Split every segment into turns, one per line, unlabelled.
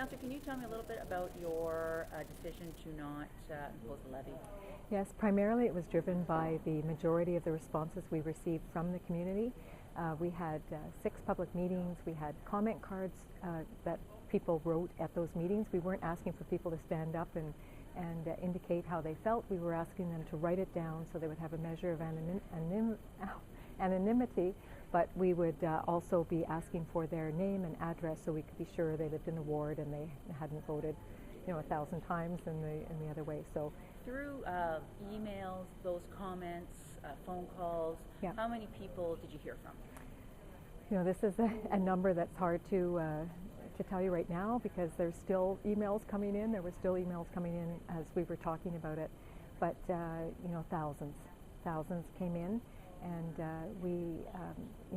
Councillor, can you tell me a little bit about your decision to not impose a levy?
Yes, primarily it was driven by the majority of the responses we received from the community. We had 6 public meetings. We had comment cards that people wrote at those meetings. We weren't asking for people to stand up and indicate how they felt. We were asking them to write it down so they would have a measure of anonymity, but we would also be asking for their name and address so we could be sure they lived in the ward and they hadn't voted, 1,000 times in the other way. So
through emails, those comments, phone calls,
yeah.
How many people did you hear from?
This is a number that's hard to tell you right now because there's still emails coming in. There were still emails coming in as we were talking about it, but thousands came in, and we,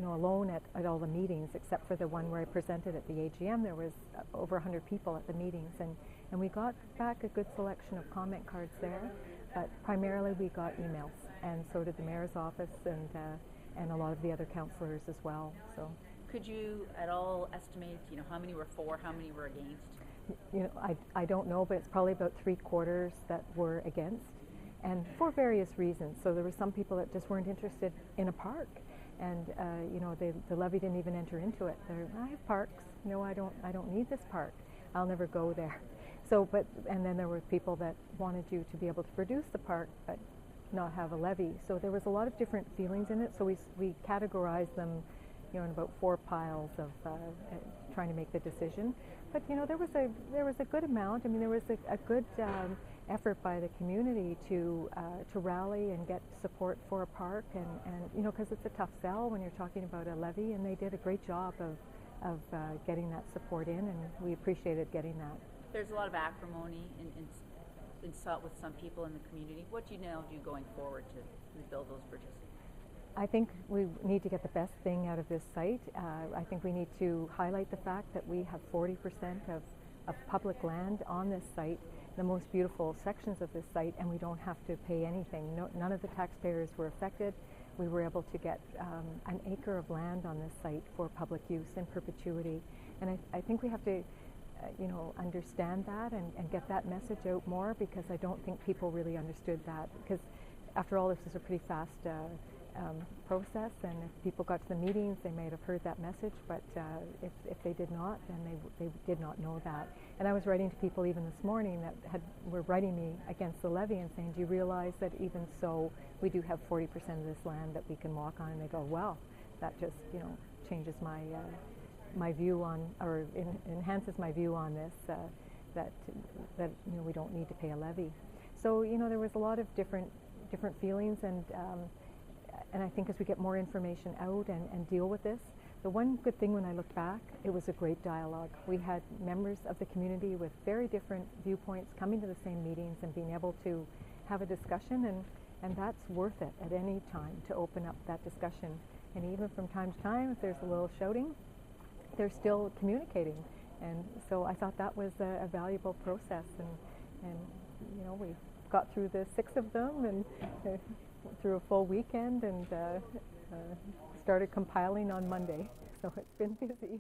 alone at all the meetings, except for the one where I presented at the AGM, there was over 100 people at the meetings, and we got back a good selection of comment cards there, but primarily we got emails, and so did the Mayor's office and a lot of the other councillors as well. So,
could you at all estimate, how many were for, how many were against?
I don't know, but it's probably about 3/4 that were against, and for various reasons. So there were some people that just weren't interested in a park, and the levy didn't even enter into it. I have parks. No, I don't need this park. I'll never go there. So, and then there were people that wanted you to be able to produce the park, but not have a levy. So there was a lot of different feelings in it. So we categorized them, in about 4 piles of trying to make the decision. But there was a good amount. I mean, there was a good effort by the community to rally and get support for a park, and because it's a tough sell when you're talking about a levy, and they did a great job of getting that support in, and we appreciated getting that.
There's a lot of acrimony with some people in the community. What do you now do going forward to rebuild those bridges?
I think we need to get the best thing out of this site. I think we need to highlight the fact that we have 40% of public land on this site, the most beautiful sections of this site, and we don't have to pay anything. None of the taxpayers were affected. We were able to get an acre of land on this site for public use in perpetuity, and I think we have to understand that and get that message out more, because I don't think people really understood that, because after all, this is a pretty fast process, and if people got to the meetings, they may have heard that message, but if they did not, then they did not know that. And I was writing to people even this morning that were writing me against the levy and saying, do you realize that even so, we do have 40% of this land that we can walk on? And they go, well, that just changes my view on, or enhances my view on this, that we don't need to pay a levy. So there was a lot of different feelings, and I think as we get more information out and deal with this, the one good thing when I look back, it was a great dialogue. We had members of the community with very different viewpoints coming to the same meetings and being able to have a discussion, and that's worth it at any time to open up that discussion. And even from time to time, if there's a little shouting, they're still communicating, and so I thought that was a valuable process, and we got through the 6 of them and through a full weekend, and started compiling on Monday, so it's been busy.